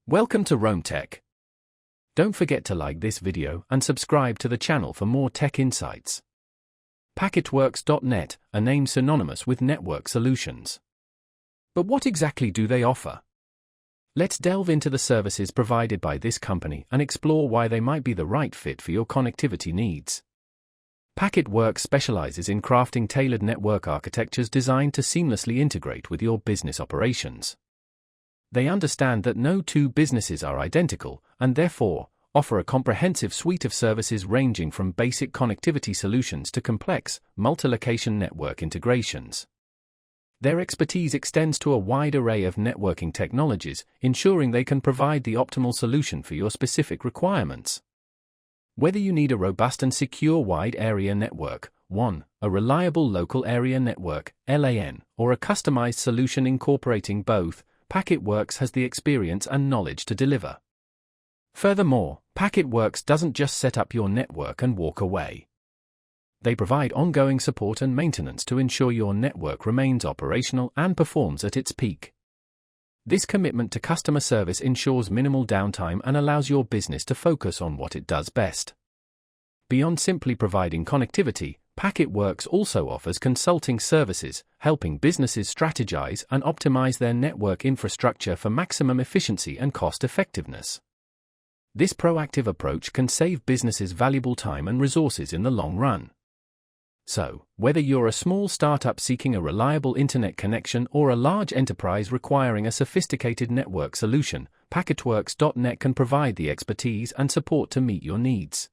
Welcome to Rome Tech. Don't forget to like this video and subscribe to the channel for more tech insights. Packetworks.net, a name synonymous with network solutions. But what exactly do they offer? Let's delve into the services provided by this company and explore why they might be the right fit for your connectivity needs. Packetworks specializes in crafting tailored network architectures designed to seamlessly integrate with your business operations. They understand that no two businesses are identical, and therefore, offer a comprehensive suite of services ranging from basic connectivity solutions to complex, multi-location network integrations. Their expertise extends to a wide array of networking technologies, ensuring they can provide the optimal solution for your specific requirements. Whether you need a robust and secure wide area network, a reliable local area network, LAN, or a customized solution incorporating both, Packetworks has the experience and knowledge to deliver. Furthermore, Packetworks doesn't just set up your network and walk away. They provide ongoing support and maintenance to ensure your network remains operational and performs at its peak. This commitment to customer service ensures minimal downtime and allows your business to focus on what it does best. Beyond simply providing connectivity, Packetworks also offers consulting services, helping businesses strategize and optimize their network infrastructure for maximum efficiency and cost effectiveness. This proactive approach can save businesses valuable time and resources in the long run. So, whether you're a small startup seeking a reliable internet connection or a large enterprise requiring a sophisticated network solution, Packetworks.net can provide the expertise and support to meet your needs.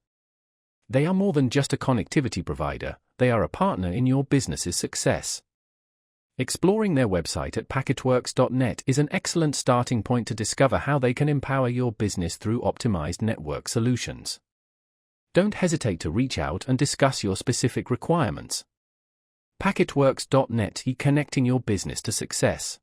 They are more than just a connectivity provider, they are a partner in your business's success. Exploring their website at Packetworks.net is an excellent starting point to discover how they can empower your business through optimized network solutions. Don't hesitate to reach out and discuss your specific requirements. Packetworks.net, connecting your business to success.